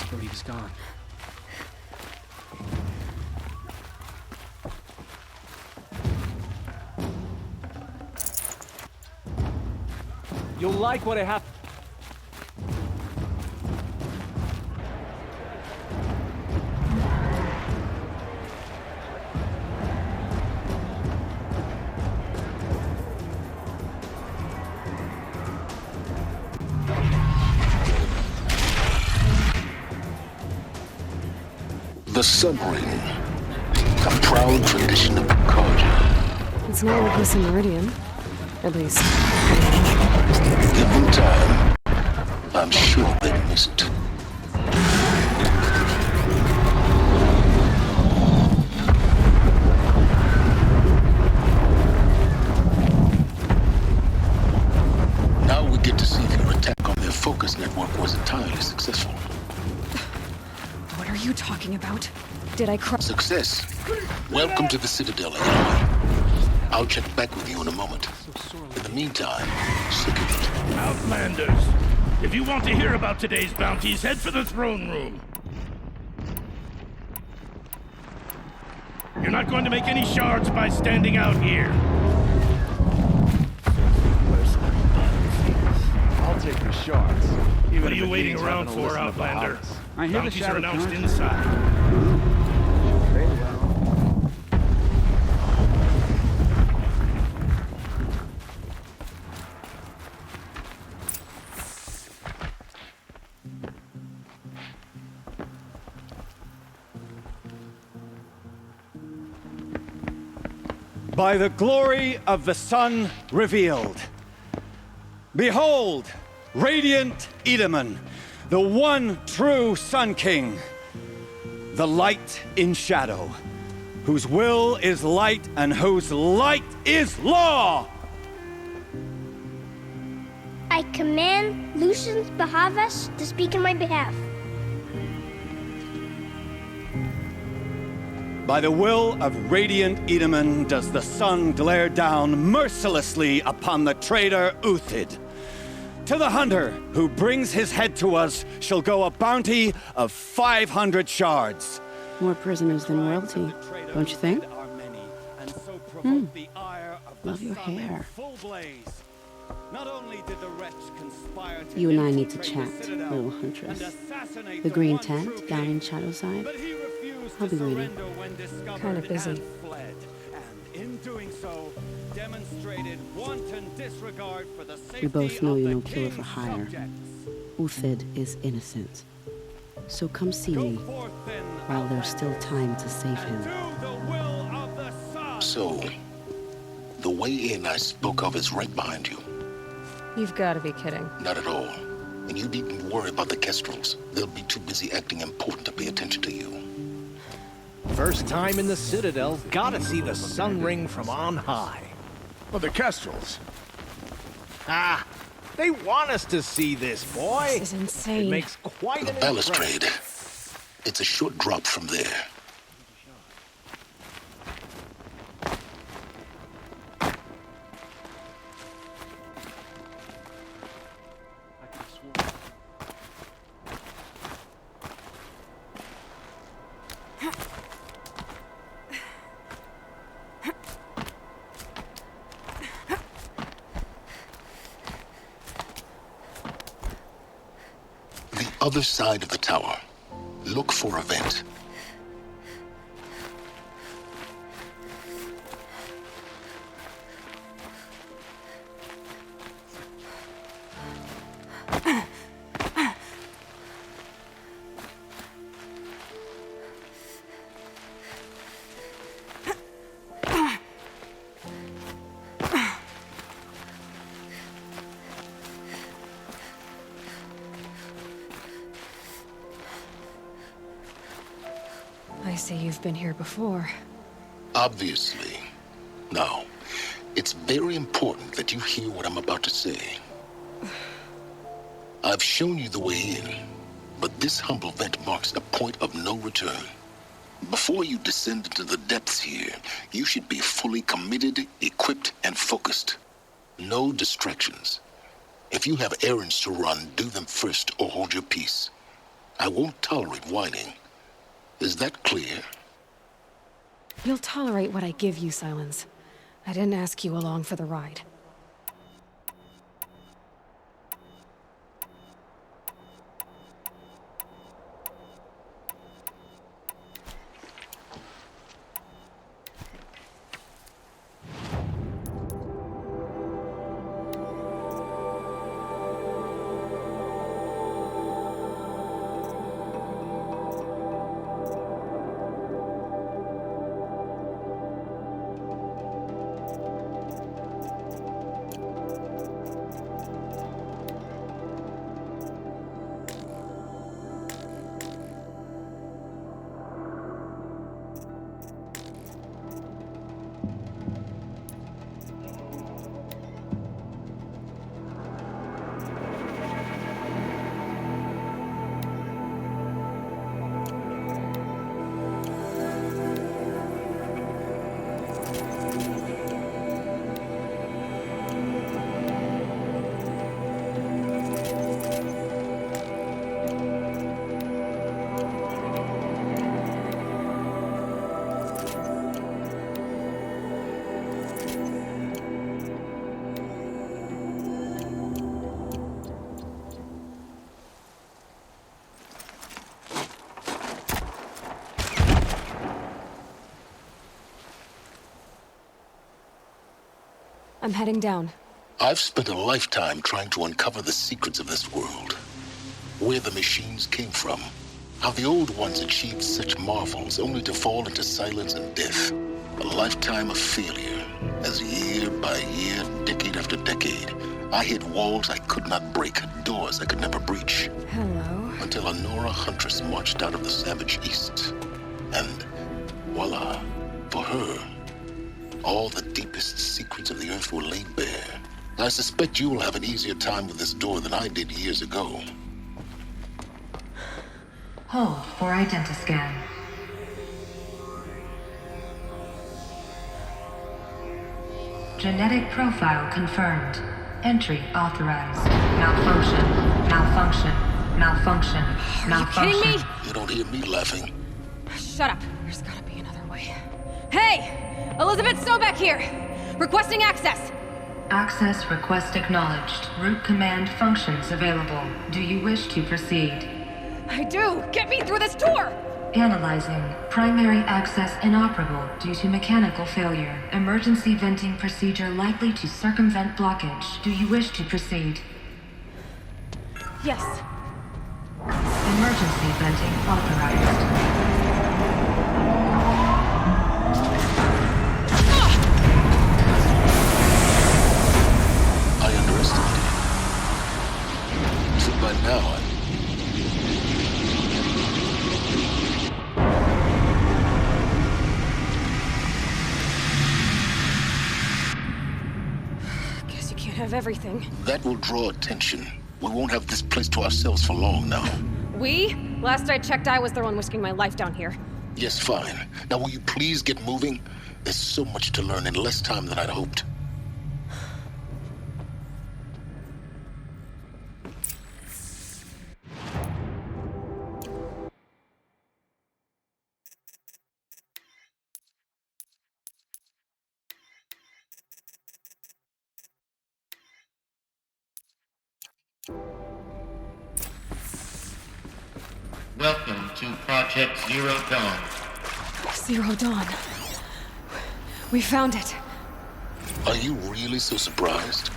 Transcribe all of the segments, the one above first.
I believe he's gone. You'll like what I have. The submarine, a proud tradition of the culture. It's not like this in Meridian. At least. Given time, I'm sure they'd miss it. Now we get to see if your attack on their focus network was entirely successful. What are you talking about? Did I cry? Success. Welcome to the Citadel, Aloy. I'll check back with you in a moment. In the meantime, sick of it. Outlanders, if you want to hear about today's bounties, head for the throne room. You're not going to make any shards by standing out here. I'll take your shards. What are you waiting around for, Outlander? I hear the Bounties shadow are announced current. inside. Very well. By the glory of the sun revealed. Behold, radiant Edaman, the one true Sun King, the light in shadow, whose will is light and whose light is law! I command Lucius Bahavas to speak in my behalf. By the will of radiant Edaman does the sun glare down mercilessly upon the traitor Uthid. To the hunter who brings his head to us shall go a bounty of 500 shards. More prisoners than royalty, don't you think? Love your hair. You and I need to chat, little huntress. The green tent down in Shadowside? I'll be waiting. Kind of busy. We both know you're no killer for hire. Uthid is innocent. So come see me while there's still time to save him. So, the way in I spoke of is right behind you. You've got to be kidding. Not at all. And you needn't worry about the Kestrels. They'll be too busy acting important to pay attention to you. First time in the Citadel, gotta see the sun ring from on high. Well, the Kestrels. Ah, they want us to see this, boy. This is insane. It makes quite The an balustrade. It's a short drop from there. Other side of the tower. Look for a vent. I see you've been here before. Obviously. Now, it's very important that you hear what I'm about to say. I've shown you the way in, but this humble vent marks a point of no return. Before you descend into the depths here, you should be fully committed, equipped, and focused. No distractions. If you have errands to run, do them first or hold your peace. I won't tolerate whining. Is that clear? You'll tolerate what I give you, Sylens. I didn't ask you along for the ride. I'm heading down. I've spent a lifetime trying to uncover the secrets of this world. Where the machines came from. How the old ones achieved such marvels only to fall into silence and death. A lifetime of failure, as year by year, decade after decade, I hit walls I could not break, doors I could never breach. Hello. Until a Nora huntress marched out of the savage east. And voila, for her, all the deepest secrets of the Earth were laid bare. I suspect you will have an easier time with this door than I did years ago. Hold for identiscan. Genetic profile confirmed. Entry authorized. Malfunction. Malfunction. Malfunction. Malfunction. Are you kidding me? You don't hear me laughing. Shut up. There's gotta be another way. Hey! Elizabeth Sobeck here! Requesting access! Access request acknowledged. Root command functions available. Do you wish to proceed? I do! Get me through this door! Analyzing. Primary access inoperable due to mechanical failure. Emergency venting procedure likely to circumvent blockage. Do you wish to proceed? Yes. Emergency venting authorized. I underestimated you. So by now, Guess you can't have everything. that will draw attention. We won't have this place to ourselves for long now. We? Last I checked, I was the one risking my life down here. Yes, fine. Now will you please get moving? There's so much to learn in less time than I'd hoped. Welcome to Project Zero Dawn. Zero Dawn. We found it. Are you really so surprised?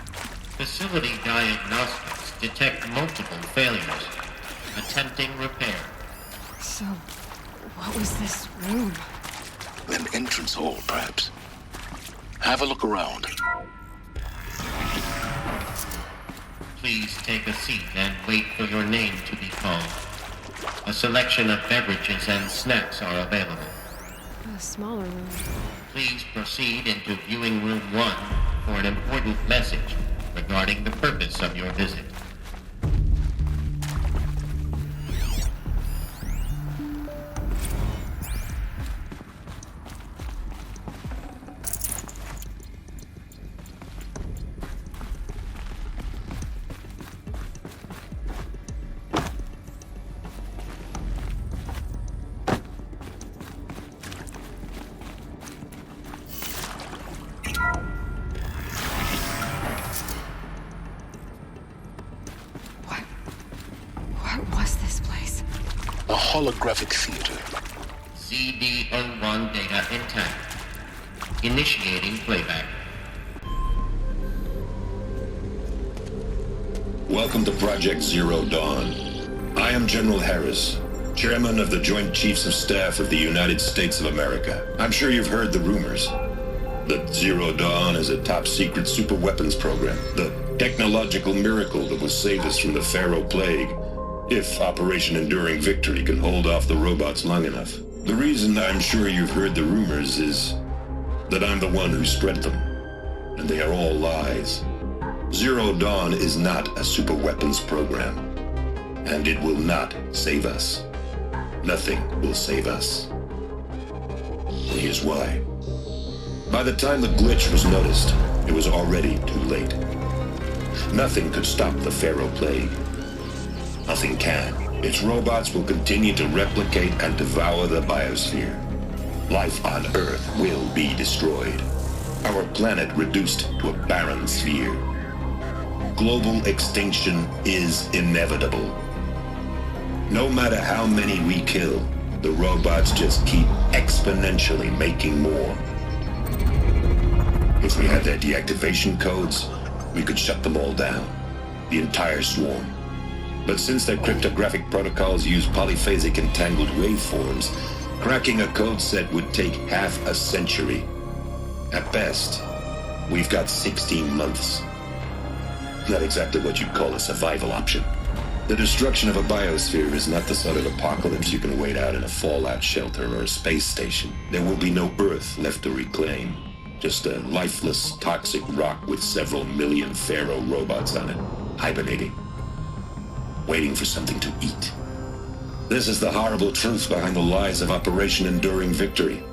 Facility diagnostics detect multiple failures. Attempting repair. So, what was this room? An entrance hall, perhaps. Have a look around. Please take a seat and wait for your name to be called. A selection of beverages and snacks are available. A smaller room. Please proceed into Viewing Room 1 for an important message regarding the purpose of your visit. A holographic theater. CD01 data intact. Initiating playback. Welcome to Project Zero Dawn. I am General Harris, Chairman of the Joint Chiefs of Staff of the United States of America. I'm sure you've heard the rumors that Zero Dawn is a top-secret superweapons program, the technological miracle that will save us from the Pharaoh Plague, if Operation Enduring Victory can hold off the robots long enough. The reason I'm sure you've heard the rumors is that I'm the one who spread them, and they are all lies. Zero Dawn is not a superweapons program, and it will not save us. Nothing will save us. And here's why. By the time the glitch was noticed, it was already too late. Nothing could stop the Pharaoh Plague. Nothing can. Its robots will continue to replicate and devour the biosphere. Life on Earth will be destroyed. Our planet reduced to a barren sphere. Global extinction is inevitable. No matter how many we kill, the robots just keep exponentially making more. If we had their deactivation codes, we could shut them all down. The entire swarm. But since their cryptographic protocols use polyphasic entangled waveforms, cracking a code set would take half a century. At best, we've got 16 months. Not exactly what you'd call a survival option. The destruction of a biosphere is not the sort of apocalypse you can wait out in a fallout shelter or a space station. There will be no Earth left to reclaim. Just a lifeless, toxic rock with several million Pharaoh robots on it, hibernating, waiting for something to eat. This is the horrible truth behind the lies of Operation Enduring Victory.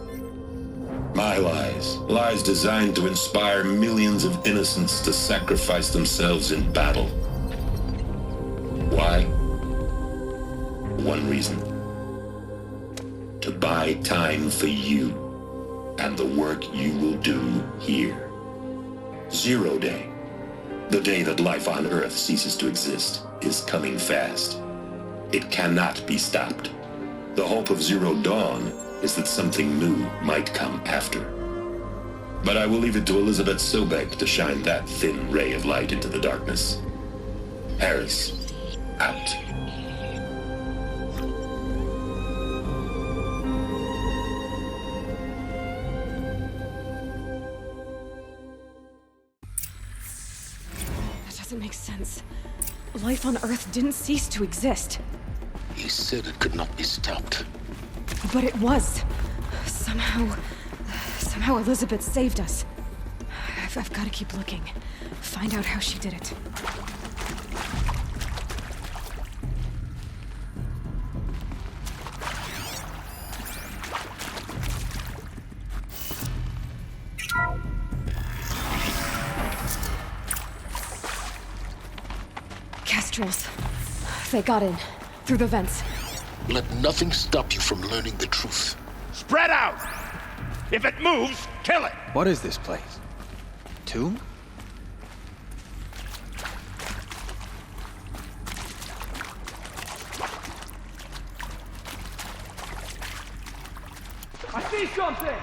My lies. Lies designed to inspire millions of innocents to sacrifice themselves in battle. Why? One reason. To buy time for you and the work you will do here. Zero Day. The day that life on Earth ceases to exist is coming fast. It cannot be stopped. The hope of Zero Dawn is that something new might come after. But I will leave it to Elizabeth Sobek to shine that thin ray of light into the darkness. Harris, out. That doesn't make sense. Life on Earth didn't cease to exist. He said it could not be stopped. But it was. Somehow Elizabeth saved us. I've got to keep looking. Find out how she did it. Kestrels. They got in. Through the vents. Let nothing stop you from learning the truth. Spread out! If it moves, kill it! What is this place? Tomb? I see something!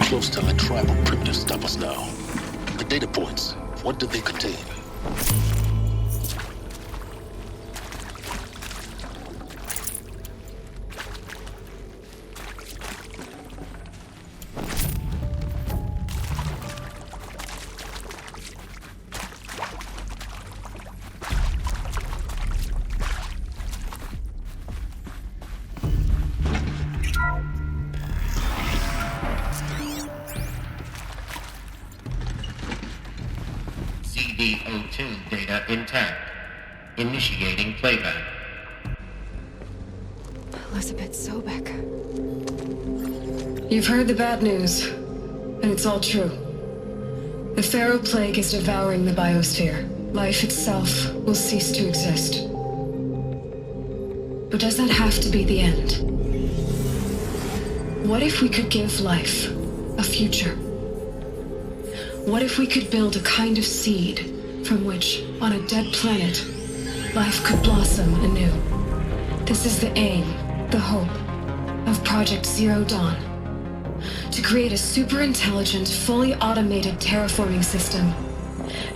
Close to let tribal primitives stop us now. The data points, what did they contain? tune data intact. Initiating playback. Elizabeth Sobek. You've heard the bad news, and it's all true. The Pharaoh Plague is devouring the biosphere. Life itself will cease to exist. But does that have to be the end? What if we could give life a future? What if we could build a kind of seed from which, on a dead planet, life could blossom anew? This is the aim, the hope, of Project Zero Dawn. To create a super-intelligent, fully automated terraforming system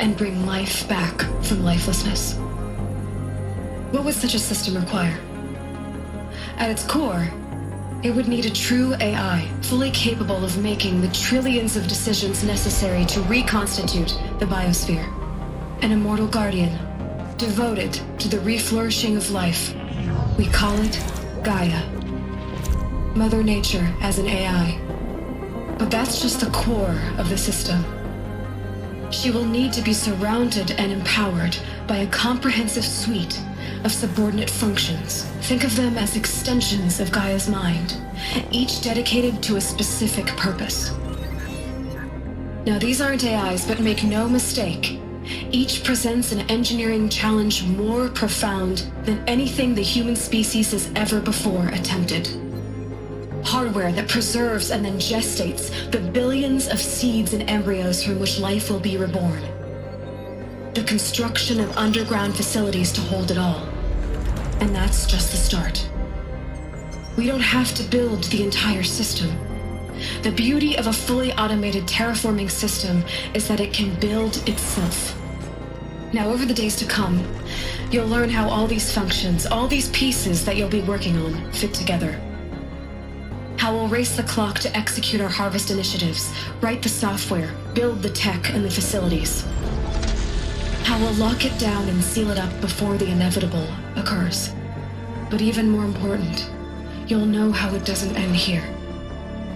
and bring life back from lifelessness. What would such a system require? At its core, it would need a true AI, fully capable of making the trillions of decisions necessary to reconstitute the biosphere. An immortal guardian, devoted to the reflourishing of life. We call it Gaia. Mother Nature as an AI. But that's just the core of the system. She will need to be surrounded and empowered by a comprehensive suite of subordinate functions. Think of them as extensions of Gaia's mind, each dedicated to a specific purpose. Now, these aren't AIs, but make no mistake, each presents an engineering challenge more profound than anything the human species has ever before attempted. Hardware that preserves and then gestates the billions of seeds and embryos from which life will be reborn. The construction of underground facilities to hold it all. And that's just the start. We don't have to build the entire system. The beauty of a fully automated terraforming system is that it can build itself. Now, over the days to come, you'll learn how all these functions, all these pieces that you'll be working on, fit together. How we'll race the clock to execute our harvest initiatives, write the software, build the tech and the facilities. How we'll lock it down and seal it up before the inevitable occurs. But even more important, you'll know how it doesn't end here.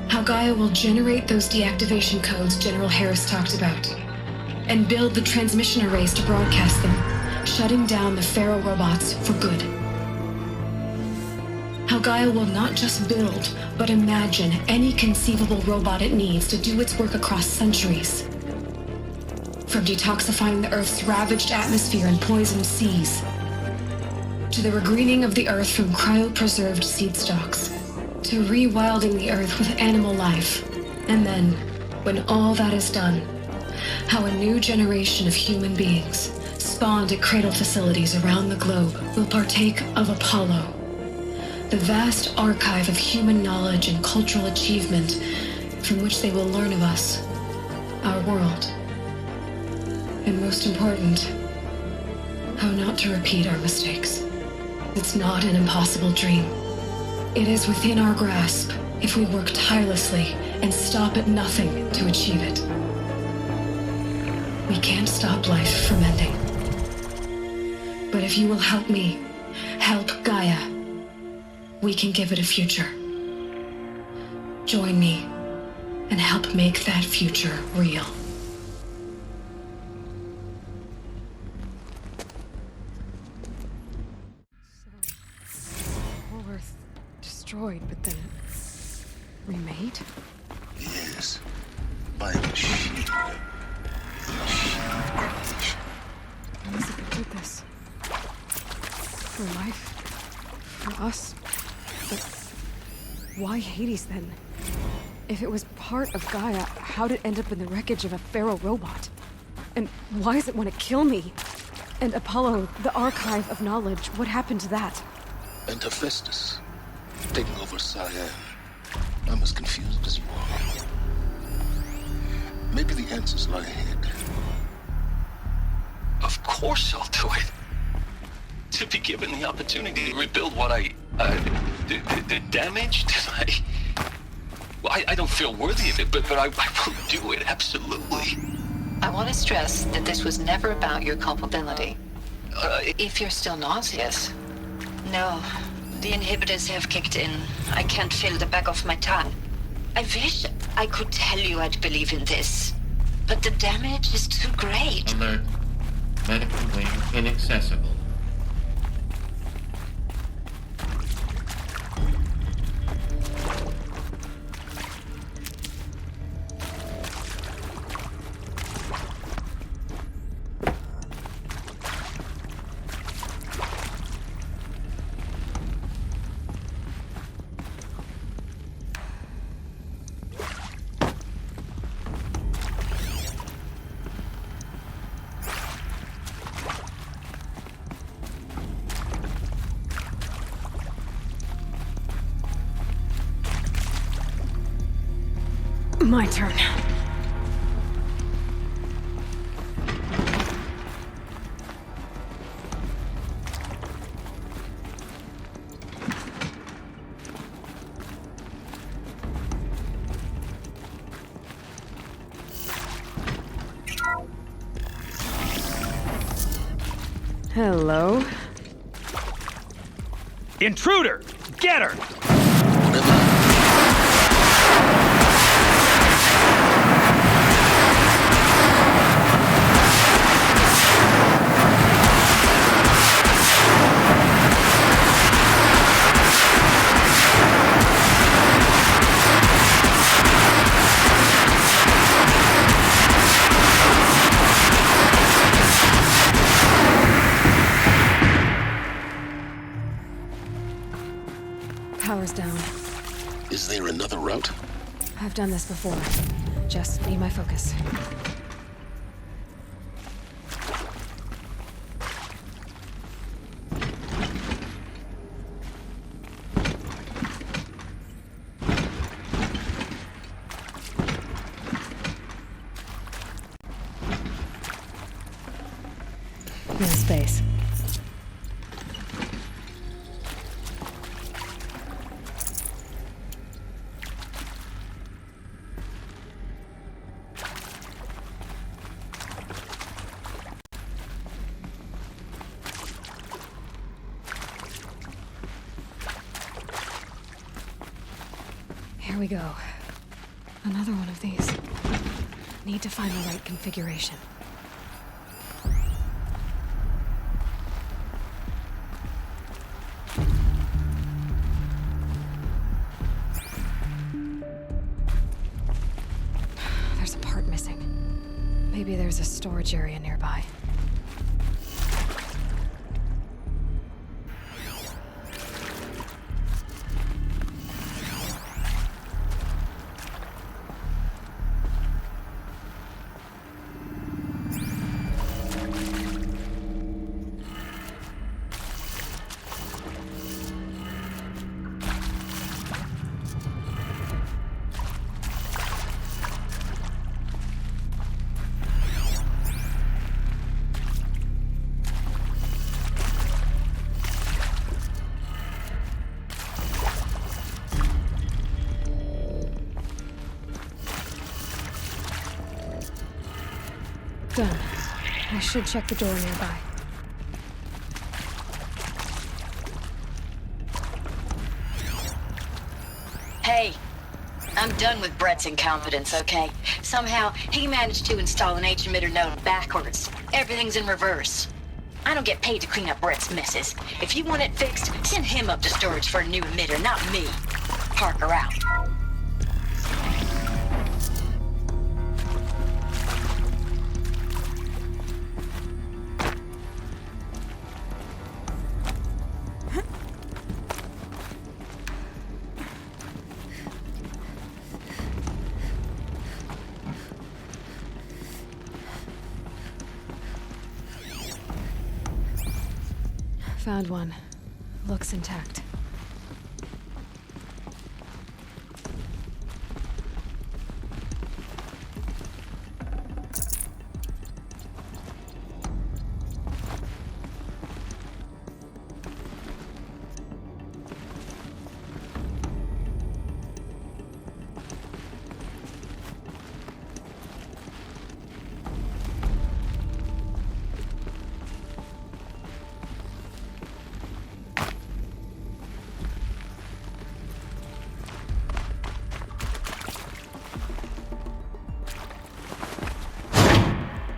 How Gaia will generate those deactivation codes General Harris talked about, and build the transmission arrays to broadcast them, shutting down the Pharaoh robots for good. How Gaia will not just build, but imagine any conceivable robot it needs to do its work across centuries. From detoxifying the Earth's ravaged atmosphere and poisoned seas, to the regreening of the Earth from cryopreserved seed stalks, to rewilding the Earth with animal life. And then, when all that is done, how a new generation of human beings, spawned at cradle facilities around the globe, will partake of Apollo, the vast archive of human knowledge and cultural achievement from which they will learn of us, our world. And most important, how not to repeat our mistakes. It's not an impossible dream. It is within our grasp if we work tirelessly and stop at nothing to achieve it. We can't stop life from ending. But if you will help me, help Gaia, we can give it a future. Join me and help make that future real. Earth destroyed, but then remade? Yes, by a machine. Elizabeth did this. For life. For us. But why Hades then? If it was part of Gaia, how'd it end up in the wreckage of a Pharaoh robot? And why does it want to kill me? And Apollo, the archive of knowledge, what happened to that? And Hephaestus, taking over Cyan. I'm as confused as you are. Maybe the answers lie ahead. Of course I'll do it. To be given the opportunity to rebuild what the damage? Well, I don't feel worthy of it, but I will do it, absolutely. I want to stress that this was never about your culpability. If you're still nauseous. No, the inhibitors have kicked in. I can't feel the back of my tongue. I wish I could tell you I'd believe in this, but the damage is too great. Alert. medical wing inaccessible. My turn. Hello? Intruder! Get her! Power's down. Is there another route? I've done this before. Just need my focus. No space. Here we go. Another one of these. Need to find the right configuration. There's a part missing. Maybe there's a storage area nearby. Done. I should check the door nearby. Hey, I'm done with Brett's incompetence, okay? Somehow, he managed to install an H-emitter node backwards. Everything's in reverse. I don't get paid to clean up Brett's messes. If you want it fixed, send him up to storage for a new emitter, not me. Parker out. Found one. Looks intact.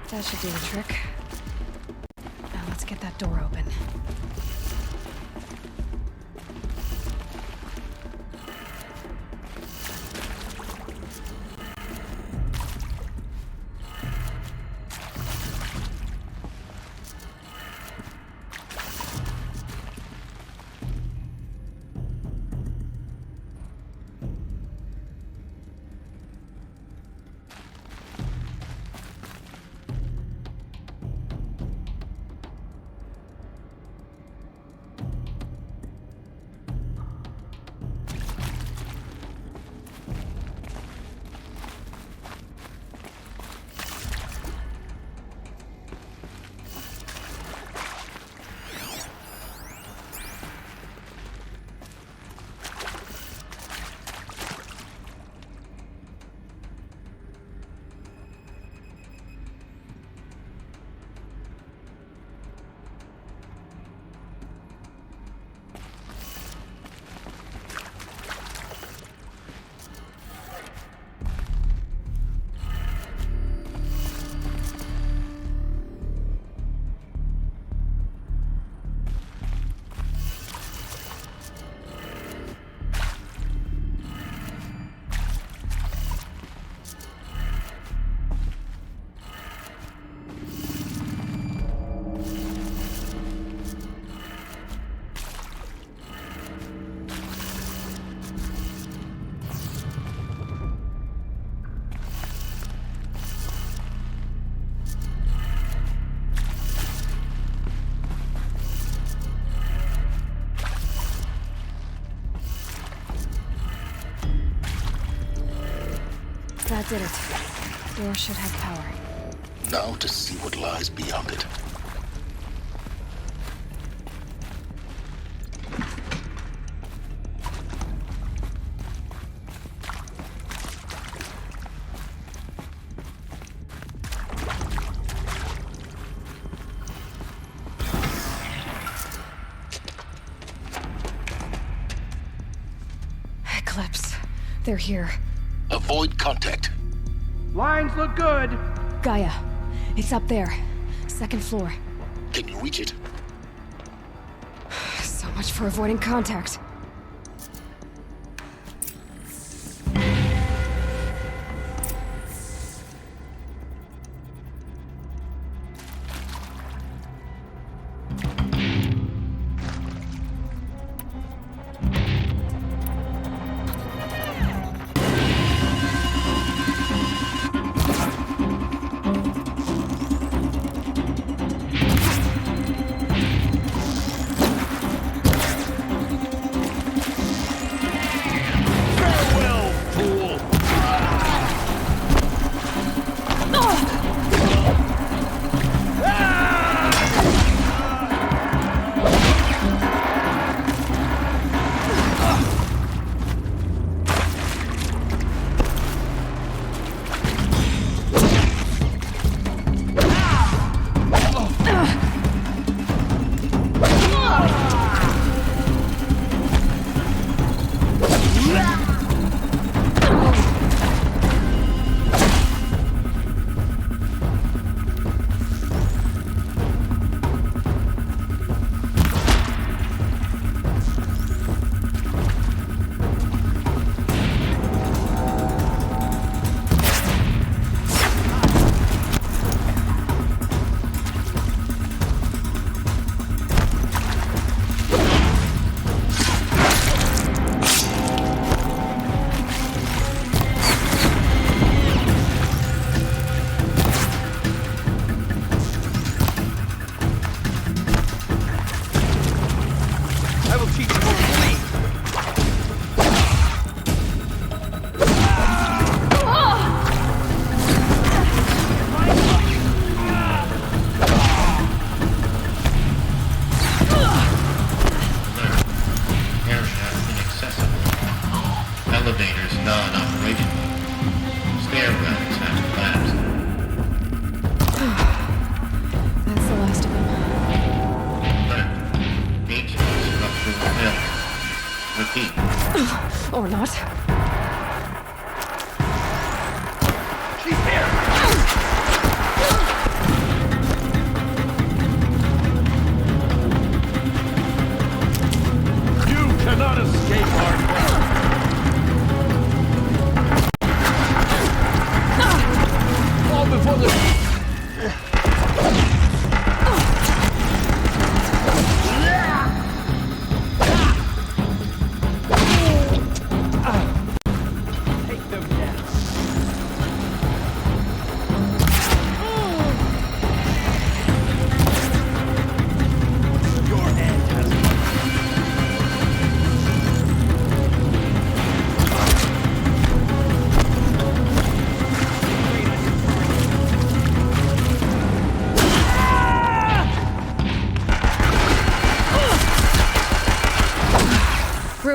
That should do the trick. that door open. That did it. Door should have power. Now to see what lies beyond it. Eclipse. They're here. Avoid contact. Lines look good. Gaia. It's up there. Second floor. Can you reach it? So much for avoiding contact. Or not. She's here!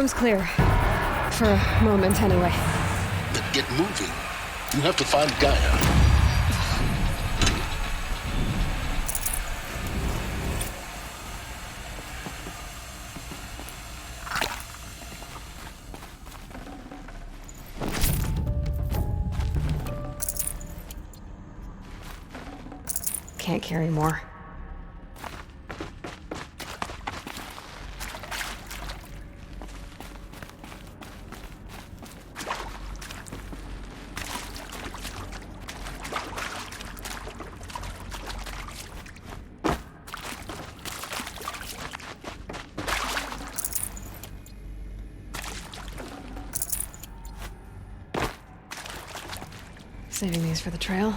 room's clear. For a moment, anyway. Then get moving. You have to find Gaia. Can't carry more. Saving these for the trail.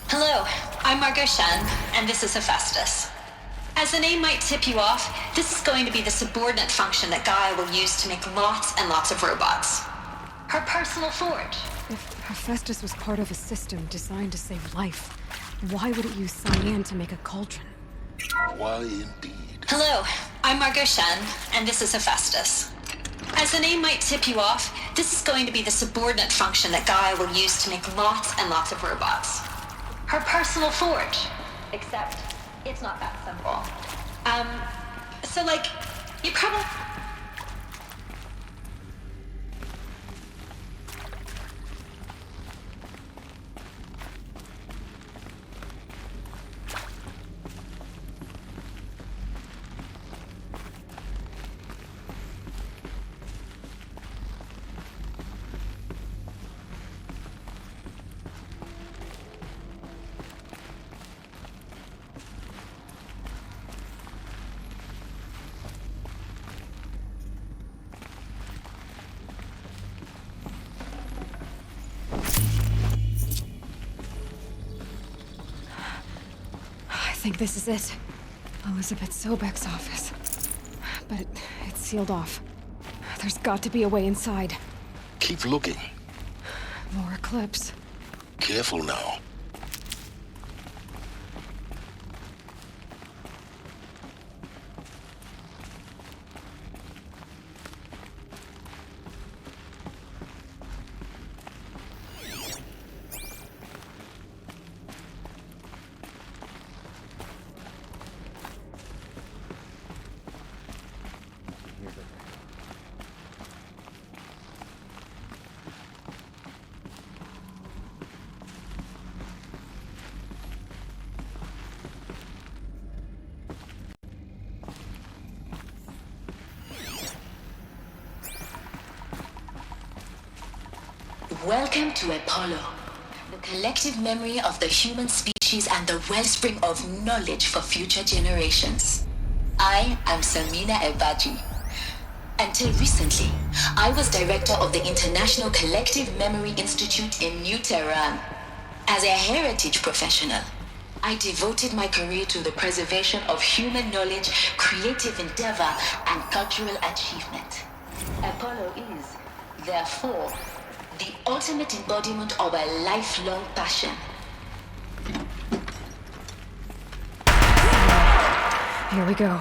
Hello, I'm Margot Shen, and this is Hephaestus. As the name might tip you off, this is going to be the subordinate function that Gaia will use to make lots and lots of robots. Her personal forge. If Hephaestus was part of a system designed to save life, why would it use cyan to make a cauldron? Why indeed? Hello, I'm Margot Shen, and this is Hephaestus. As the name might tip you off, this is going to be the subordinate function that Gaia will use to make lots and lots of robots. Her personal forge. Except, it's not that simple. So like, you probably... I think this is it. Elizabeth Sobek's office. But it's sealed off. There's got to be a way inside. Keep looking. More Eclipse. Careful now. Welcome to Apollo, the collective memory of the human species and the wellspring of knowledge for future generations. I am Samina Ebaji. Until recently, I was director of the International Collective Memory Institute in New Tehran. As a heritage professional, I devoted my career to the preservation of human knowledge, creative endeavor, and cultural achievement. Apollo is, therefore, the ultimate embodiment of a lifelong passion. Here we go.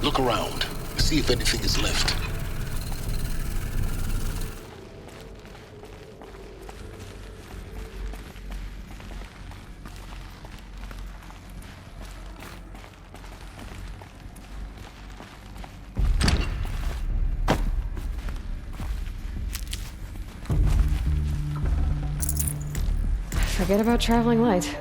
Look around. See if anything is left. Forget about traveling light.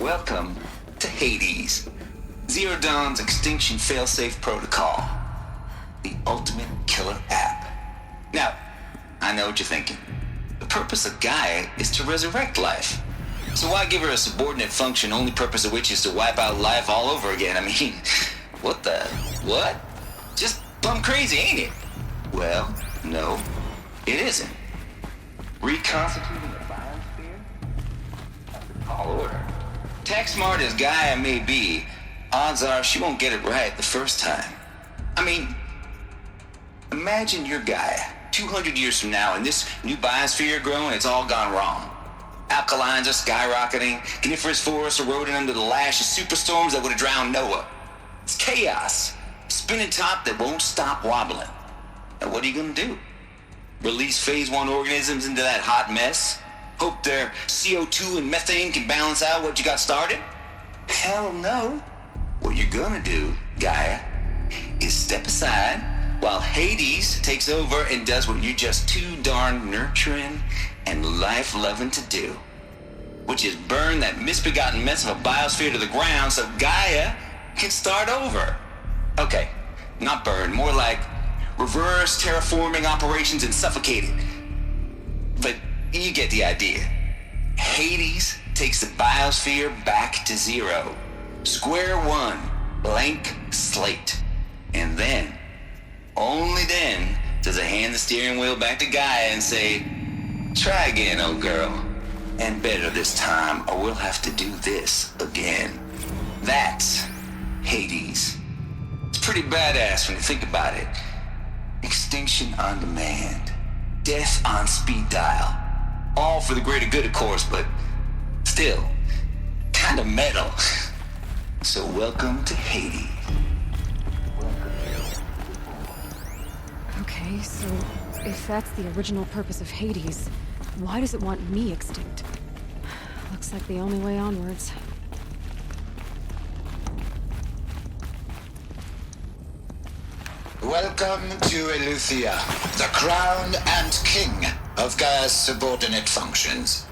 Welcome to Hades, Zero Dawn's extinction failsafe protocol, the ultimate killer app. Now, I know what you're thinking. The purpose of Gaia is to resurrect life. So why give her a subordinate function, only purpose of which is to wipe out life all over again? I mean, what? Just plumb crazy, ain't it? Well, no, it isn't. Reconstituting the biosphere? That's a tall order. Tech smart as Gaia may be, odds are she won't get it right the first time. I mean, imagine you're Gaia, 200 years from now, and this new biosphere growing, it's all gone wrong. Alkalines are skyrocketing, coniferous forests eroding under the lash of superstorms that would have drowned Noah. It's chaos, spinning top that won't stop wobbling. Now what are you gonna do? Release phase 1 organisms into that hot mess? Hope their CO2 and methane can balance out what you got started? Hell no. What you're gonna do, Gaia, is step aside while Hades takes over and does what you're just too darn nurturing and life-loving to do, which is burn that misbegotten mess of a biosphere to the ground so Gaia can start over. Okay, not burn, more like reverse terraforming operations and suffocate it. But you get the idea. Hades takes the biosphere back to zero. Square one, blank slate. And then, only then, does it hand the steering wheel back to Gaia and say, try again, old girl. And better this time, or we'll have to do this again. That's Hades. It's pretty badass when you think about it. Extinction on demand. Death on speed dial. All for the greater good, of course, but still, kind of metal. So welcome to Hades. Okay, so if that's the original purpose of Hades, why does it want me extinct? Looks like the only way onwards. Welcome to Eleuthia, the crown and king of Gaia's subordinate functions.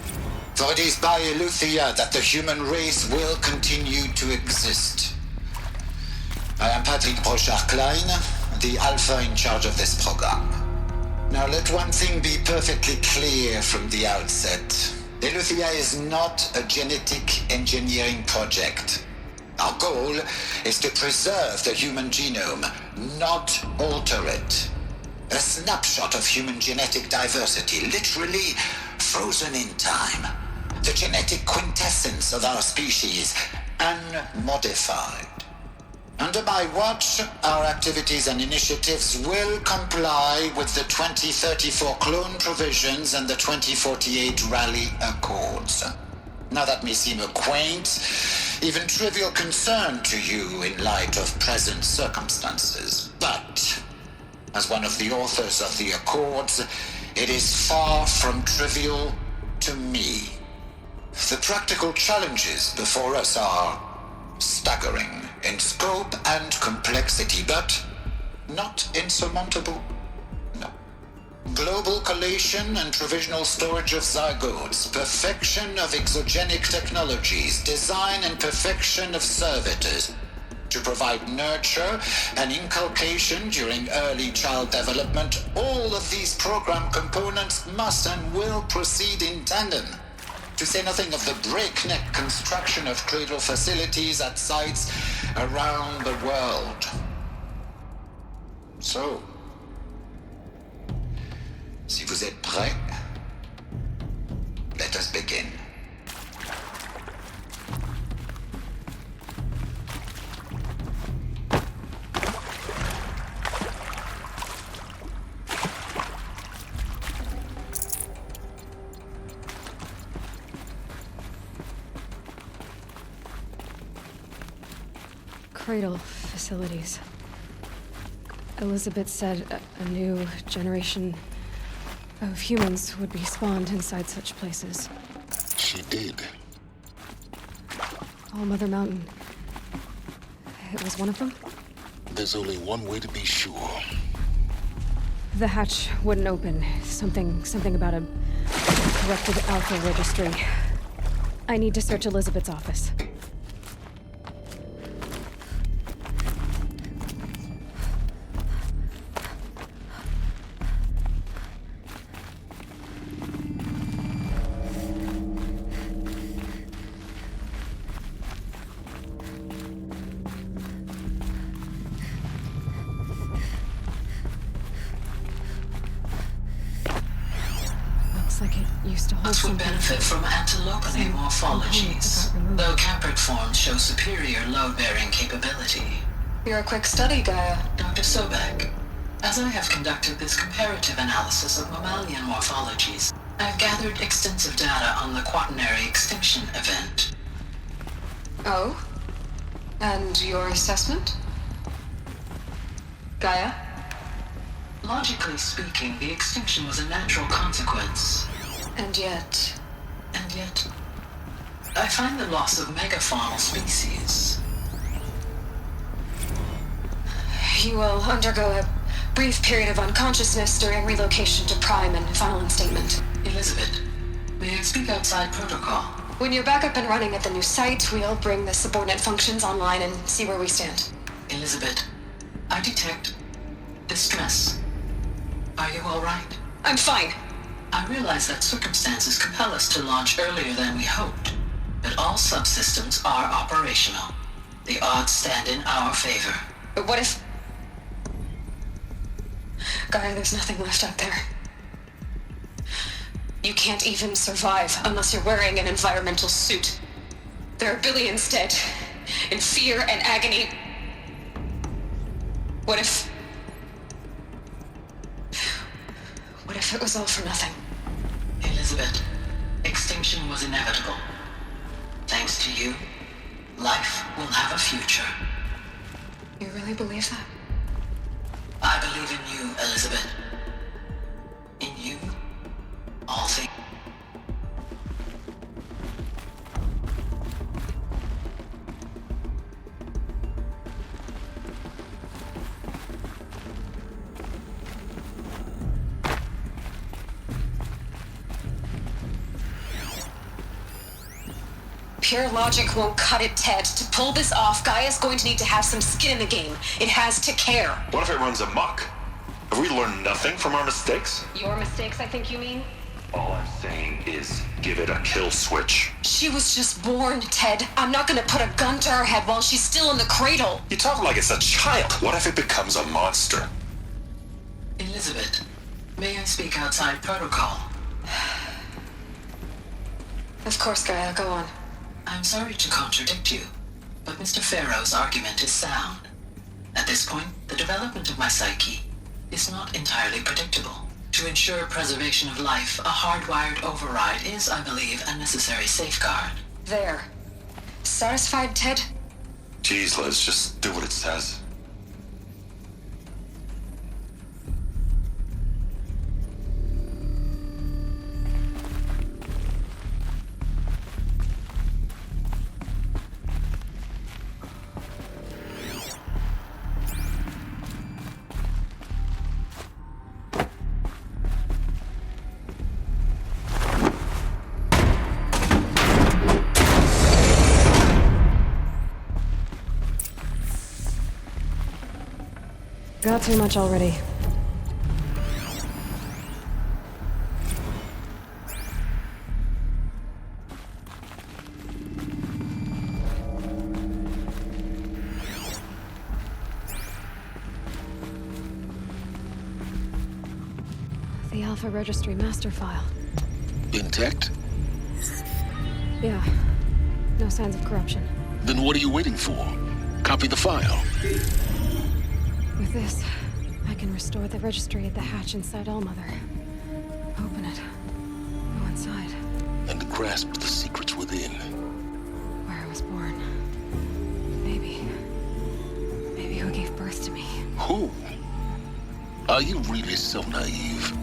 For it is by Eleuthia that the human race will continue to exist. I am Patrick Brochard-Klein, the Alpha in charge of this program. Now let one thing be perfectly clear from the outset. Eleuthia is not a genetic engineering project. Our goal is to preserve the human genome, not alter it. A snapshot of human genetic diversity, literally frozen in time. The genetic quintessence of our species, unmodified. Under my watch, our activities and initiatives will comply with the 2034 clone provisions and the 2048 Rally Accords. Now that may seem a quaint, even trivial concern to you in light of present circumstances, but as one of the authors of the Accords, it is far from trivial to me. The practical challenges before us are staggering in scope and complexity, but not insurmountable. No. Global collation and provisional storage of zygotes, perfection of exogenic technologies, design and perfection of servitors to provide nurture and inculcation during early child development. All of these program components must and will proceed in tandem. To say nothing of the breakneck construction of cradle facilities at sites around the world. So, si vous êtes prêts, let us begin. Cradle facilities. Elizabeth said a new generation of humans would be spawned inside such places. She did. All Mother Mountain. It was one of them? There's only one way to be sure. The hatch wouldn't open. Something about a corrupted alpha registry. I need to search Elizabeth's office. Would benefit from antilopinate morphologies, though caprid forms show superior load-bearing capability. You're a quick study, Gaia. Dr. Sobek, as I have conducted this comparative analysis of mammalian morphologies, I have gathered extensive data on the quaternary extinction event. Oh? And your assessment? Gaia? Logically speaking, the extinction was a natural consequence. And yet, I find the loss of megafaunal species. You will undergo a brief period of unconsciousness during relocation to Prime and final instatement. Elizabeth, may I speak outside protocol? When you're back up and running at the new site, we'll bring the subordinate functions online and see where we stand. Elizabeth, I detect distress. Are you all right? I'm fine. I realize that circumstances compel us to launch earlier than we hoped, but all subsystems are operational. The odds stand in our favor. But what if... Gaia, there's nothing left out there. You can't even survive unless you're wearing an environmental suit. There are billions dead, in fear and agony. What if it was all for nothing? Elizabeth, extinction was inevitable. Thanks to you, life will have a future. You really believe that? I believe in you, Elizabeth. In you, all things. Pure logic won't cut it, Ted. To pull this off, Gaia's going to need to have some skin in the game. It has to care. What if it runs amok? Have we learned nothing from our mistakes? Your mistakes, I think you mean? All I'm saying is give it a kill switch. She was just born, Ted. I'm not gonna put a gun to her head while she's still in the cradle. You talk like it's a child. What if it becomes a monster? Elizabeth, may I speak outside protocol? Of course, Gaia, go on. I'm sorry to contradict you, but Mr. Farrow's argument is sound. At this point, the development of my psyche is not entirely predictable. To ensure preservation of life, a hardwired override is, I believe, a necessary safeguard. There. Satisfied, Ted? Jeez, let's just do what it says. Got too much already. The Alpha Registry master file. Intact? Yeah. No signs of corruption. Then what are you waiting for? Copy the file. With this, I can restore the registry at the hatch inside Allmother. Open it. Go inside. And grasp the secrets within. Where I was born. Maybe who gave birth to me. Who? Are you really so naive?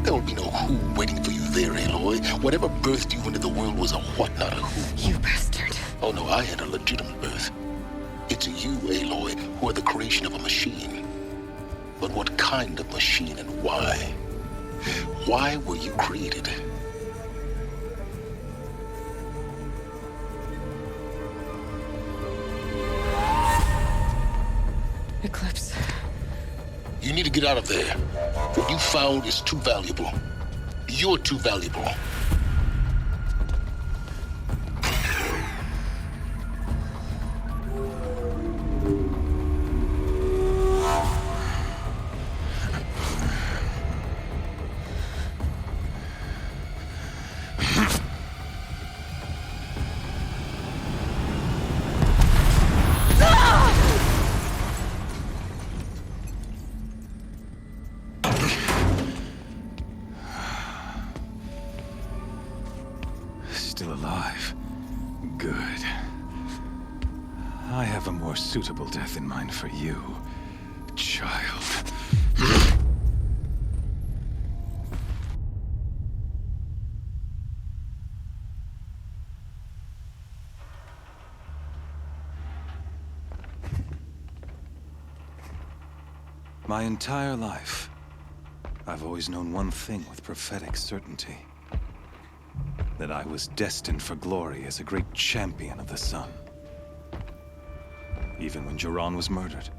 There will be no who waiting for you there, Aloy. Whatever birthed you into the world was a what, not a who. You bastard. Oh no, I had a legitimate birth. It's you, Aloy, who are the creation of a machine. But what kind of machine and why? Why were you created? Eclipse. You need to get out of there. What you found is too valuable. You're too valuable. Still alive. Good. I have a more suitable death in mind for you, child. My entire life, I've always known one thing with prophetic certainty. That I was destined for glory as a great champion of the sun. Even when Jiran was murdered,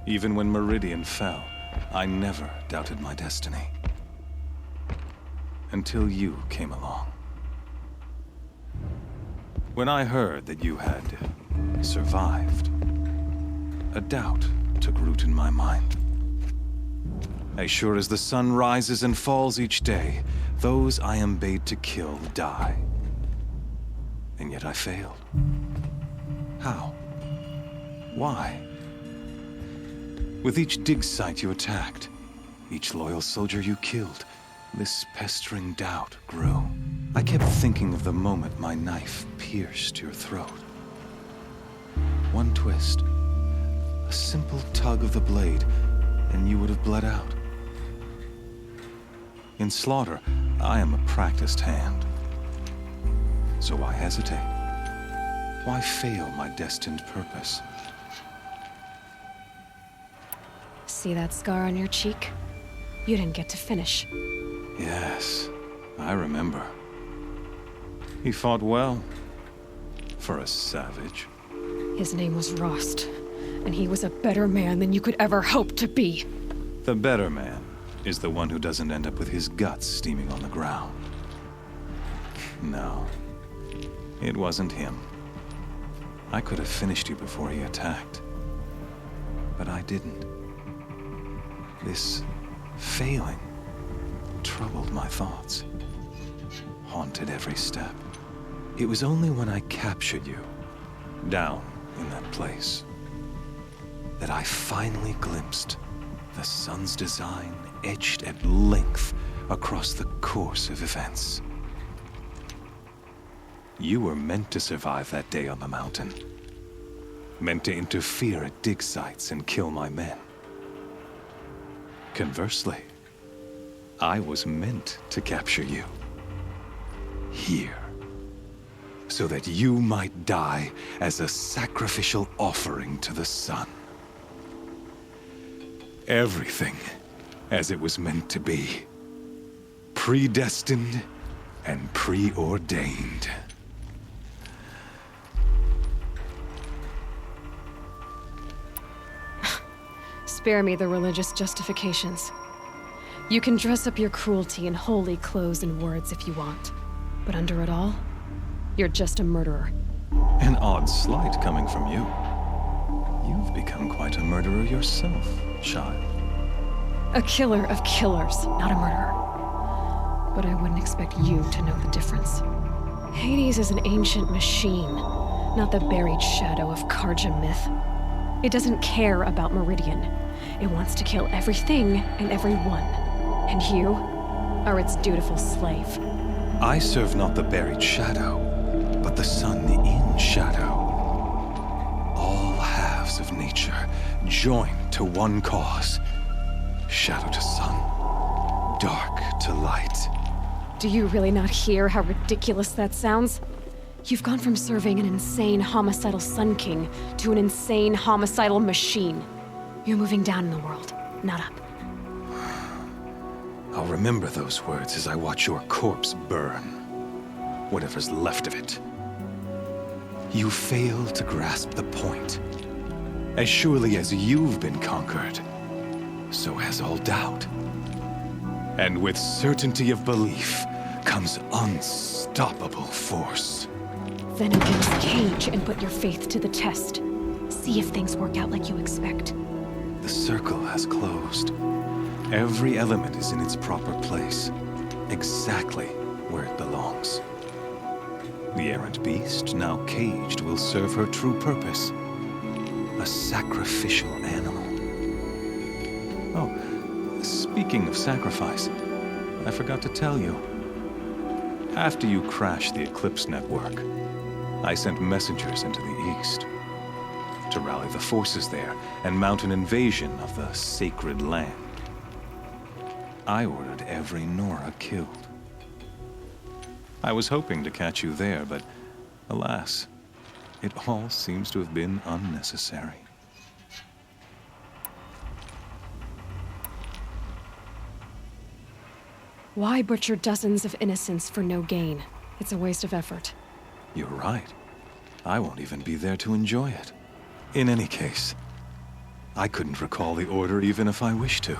even when Meridian fell, I never doubted my destiny. Until you came along. When I heard that you had survived, a doubt took root in my mind. As sure as the sun rises and falls each day, those I am bade to kill die. And yet I failed. How? Why? With each dig site you attacked, each loyal soldier you killed, this pestering doubt grew. I kept thinking of the moment my knife pierced your throat. One twist, a simple tug of the blade, and you would have bled out. In slaughter, I am a practiced hand. So why hesitate? Why fail my destined purpose? See that scar on your cheek? You didn't get to finish. Yes, I remember. He fought well. For a savage. His name was Rost, and he was a better man than you could ever hope to be. The better man is the one who doesn't end up with his guts steaming on the ground. No, it wasn't him. I could have finished you before he attacked. But I didn't. This failing troubled my thoughts, haunted every step. It was only when I captured you, down in that place, that I finally glimpsed the sun's design etched at length across the course of events. You were meant to survive that day on the mountain. Meant to interfere at dig sites and kill my men. Conversely, I was meant to capture you. Here. So that you might die as a sacrificial offering to the sun. Everything as it was meant to be. Predestined and preordained. Spare me the religious justifications. You can dress up your cruelty in holy clothes and words if you want. But under it all, you're just a murderer. An odd slight coming from you. You've become quite a murderer yourself, child. A killer of killers, not a murderer. But I wouldn't expect you to know the difference. Hades is an ancient machine, not the buried shadow of Karja myth. It doesn't care about Meridian. It wants to kill everything and everyone. And you are its dutiful slave. I serve not the buried shadow, but the sun in shadow. All halves of nature joined to one cause. Shadow to sun, dark to light. Do you really not hear how ridiculous that sounds? You've gone from serving an insane homicidal Sun King to an insane homicidal machine. You're moving down in the world, not up. I'll remember those words as I watch your corpse burn. Whatever's left of it. You fail to grasp the point. As surely as you've been conquered, so has all doubt. And with certainty of belief comes unstoppable force. Then open this cage and put your faith to the test. See if things work out like you expect. The circle has closed. Every element is in its proper place, exactly where it belongs. The errant beast, now caged, will serve her true purpose. A sacrificial animal. Oh, speaking of sacrifice, I forgot to tell you. After you crashed the Eclipse network, I sent messengers into the east to rally the forces there and mount an invasion of the sacred land. I ordered every Nora killed. I was hoping to catch you there, but alas, it all seems to have been unnecessary. Why butcher dozens of innocents for no gain? It's a waste of effort. You're right. I won't even be there to enjoy it. In any case, I couldn't recall the order even if I wished to.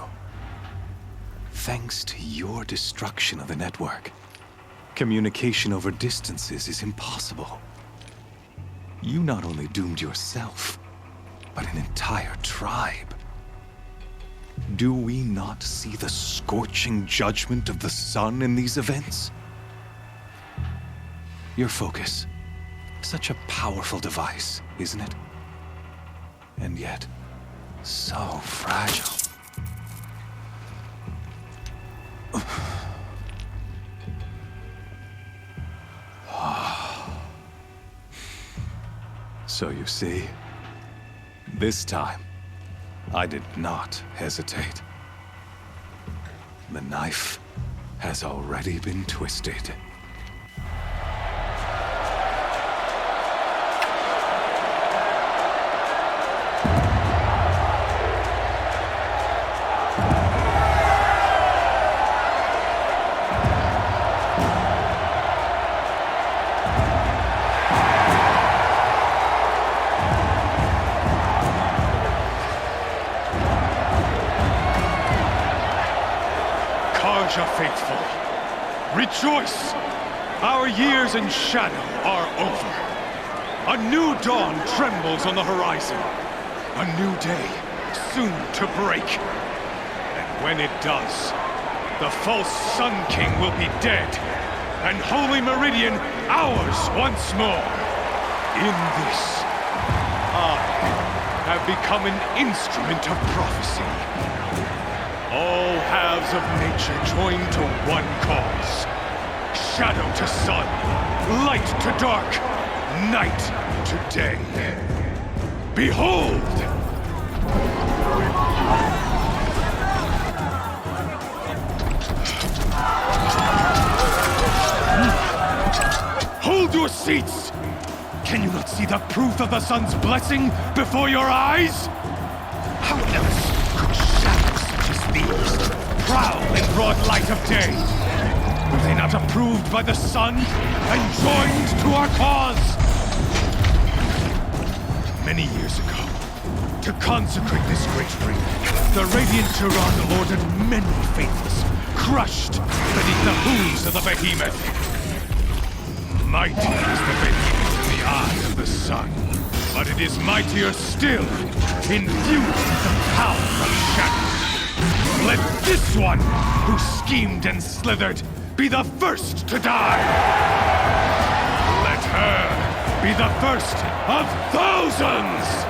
Thanks to your destruction of the network, communication over distances is impossible. You not only doomed yourself, but an entire tribe. Do we not see the scorching judgment of the sun in these events? Your focus, such a powerful device, isn't it? And yet, so fragile. So you see, this time, I did not hesitate. The knife has already been twisted. Faithful, rejoice! Our years in shadow are over. A new dawn trembles on the horizon. A new day soon to break. And when it does, the false Sun King will be dead, and Holy Meridian ours once more. In this, I have become an instrument of prophecy. All halves of nature joined to one cause. Shadow to sun, light to dark, night to day. Behold! Hold your seats! Can you not see the proof of the sun's blessing before your eyes? How else could shadows such as these prowl in broad light of day? Were they not approved by the sun and joined to our cause? Many years ago, to consecrate this great ring, the Radiant Turan ordered many faithless, crushed beneath the hooves of the behemoth. Mighty is the behemoth in the eye of the sun, but it is mightier still, infused with the power of shadow. Let this one, who schemed and slithered, be the first to die! Let her be the first of thousands!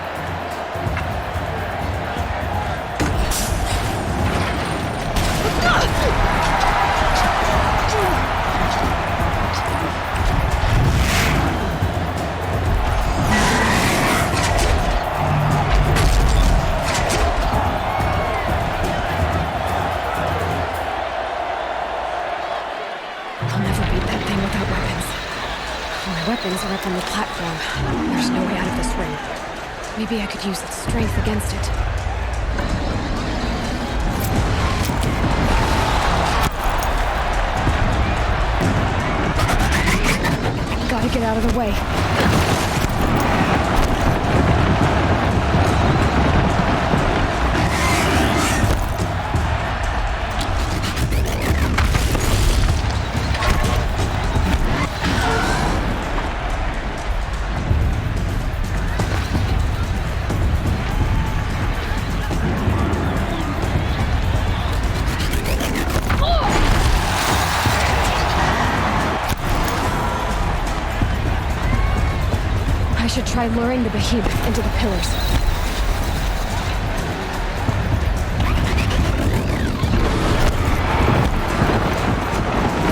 Weapons are up on the platform. There's no way out of this ring. Maybe I could use its strength against it. Gotta get out of the way. Try luring the behemoth into the pillars.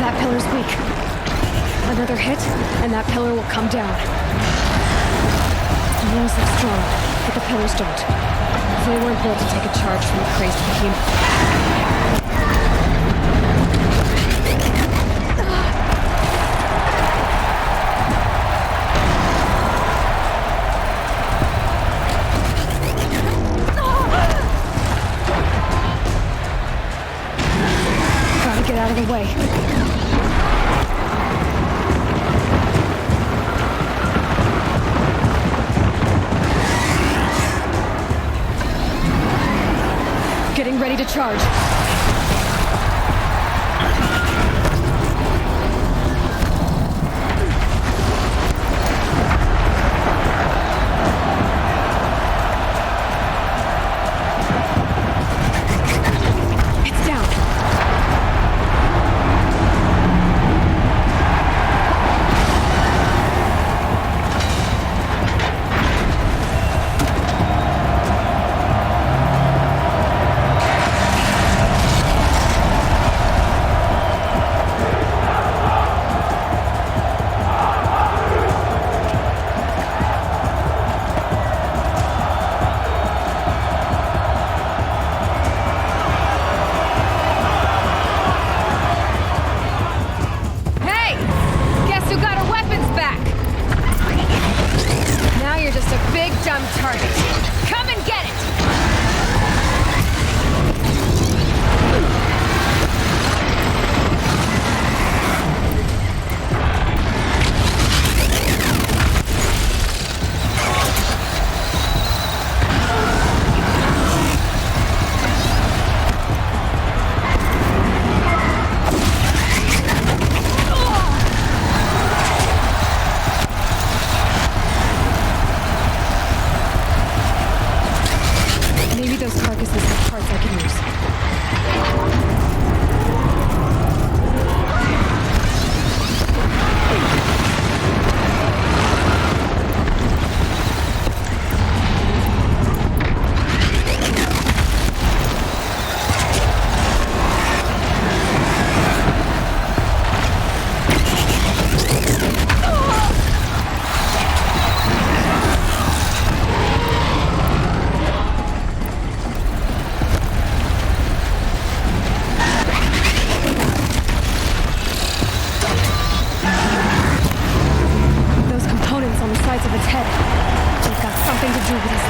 That pillar's weak. Another hit, and that pillar will come down. The walls look strong, but the pillars don't. They weren't built to take a charge from the crazed behemoth. Get out of the way. Getting ready to charge.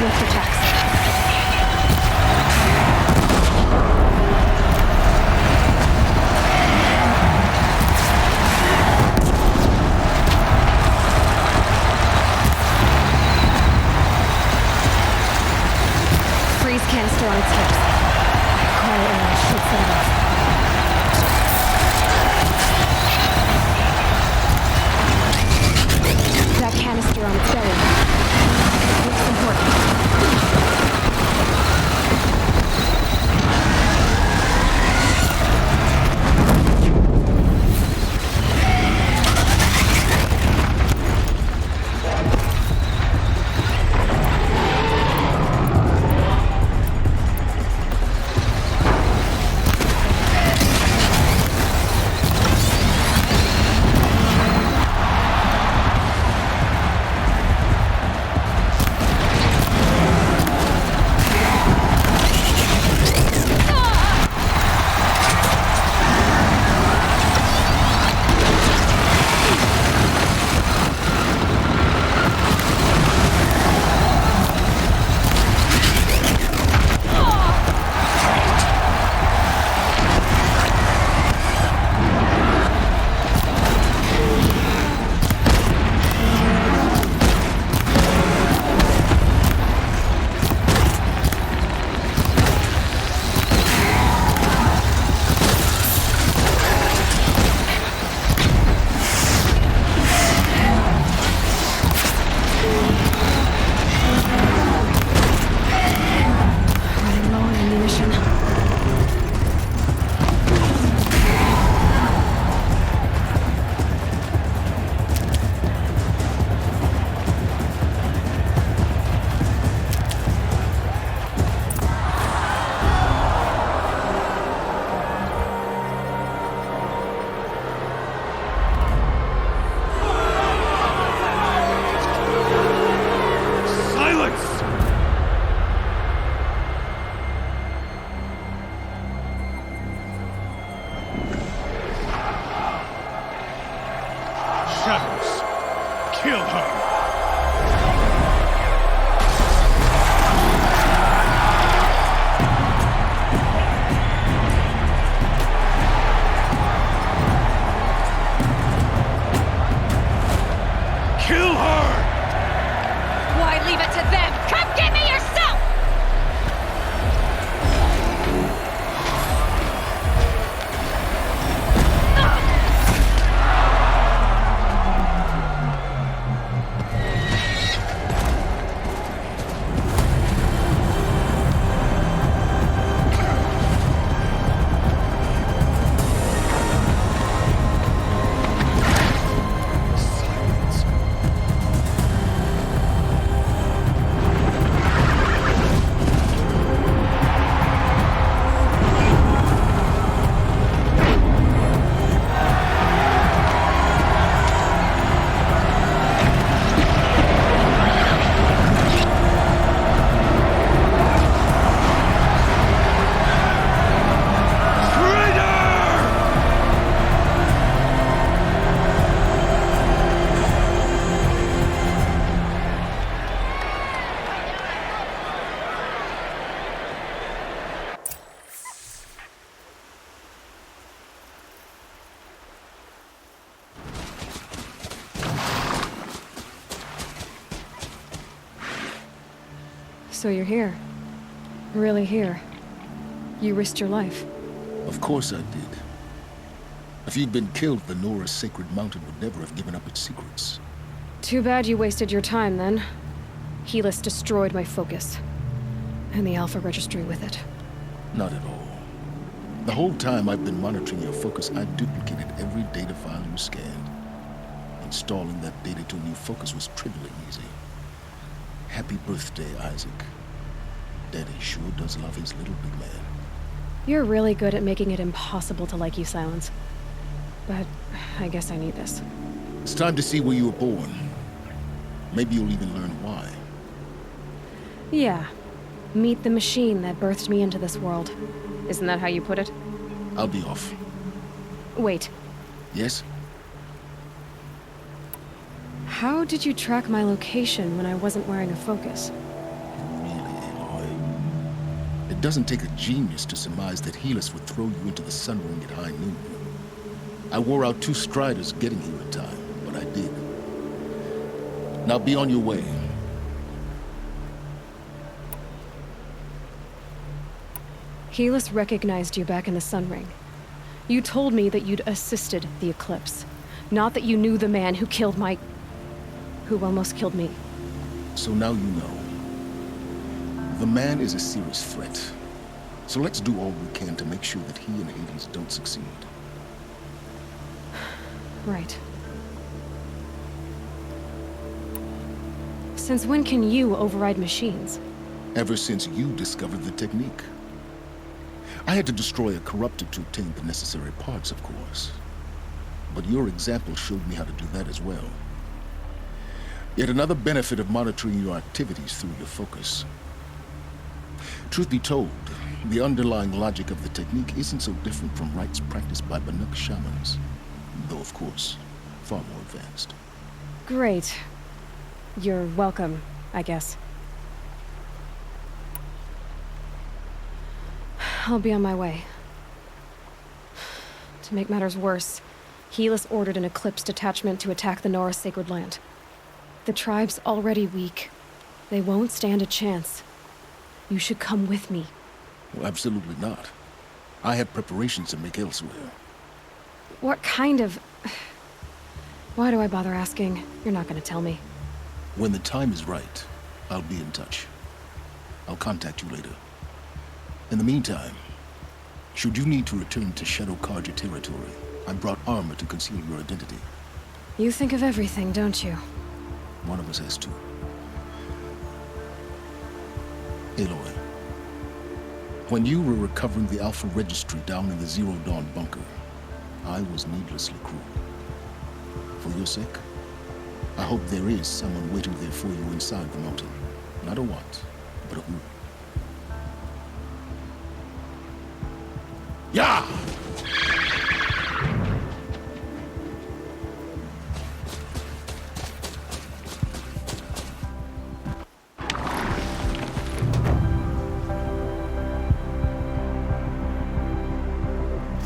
swift attacks. Freeze canister on its hips. Cryo arrow should set it off. That canister on its belly. Looks important. Shadows, kill her! Kill her! Why leave it to them? Come get me yourself! So you're here. Really here. You risked your life. Of course I did. If you'd been killed, the Nora's sacred mountain would never have given up its secrets. Too bad you wasted your time, then. Helis destroyed my focus. And the Alpha Registry with it. Not at all. The whole time I've been monitoring your focus, I duplicated every data file you scanned. Installing that data to a new focus was trivially easy. Happy birthday, Isaac. Daddy sure does love his little big man. You're really good at making it impossible to like you, Sylens. But I guess I need this. It's time to see where you were born. Maybe you'll even learn why. Yeah. Meet the machine that birthed me into this world. Isn't that how you put it? I'll be off. Wait. Yes? How did you track my location when I wasn't wearing a focus? doesn't take a genius to surmise that Helis would throw you into the sun ring at high noon. I wore out 2 striders getting here in time, but I did. Now be on your way. Helis recognized you back in the Sun Ring. You told me that you'd assisted the Eclipse, not that you knew the man who killed who almost killed me. So now you know. The man is a serious threat. So let's do all we can to make sure that he and Hades don't succeed. Right. Since when can you override machines? Ever since you discovered the technique. I had to destroy a corruptor to obtain the necessary parts, of course. But your example showed me how to do that as well. Yet another benefit of monitoring your activities through your focus. Truth be told, the underlying logic of the technique isn't so different from rites practiced by Banuk shamans, though of course, far more advanced. Great. You're welcome, I guess. I'll be on my way. To make matters worse, Helis ordered an Eclipse detachment to attack the Nora Sacred Land. The tribe's already weak. They won't stand a chance. You should come with me. Well, absolutely not. I have preparations to make elsewhere. What kind of... Why do I bother asking? You're not gonna tell me. When the time is right, I'll be in touch. I'll contact you later. In the meantime, should you need to return to Shadow Karja territory, I brought armor to conceal your identity. You think of everything, don't you? One of us has to. Aloy, when you were recovering the Alpha Registry down in the Zero Dawn bunker, I was needlessly cruel. For your sake, I hope there is someone waiting there for you inside the mountain. Not a what, but a who.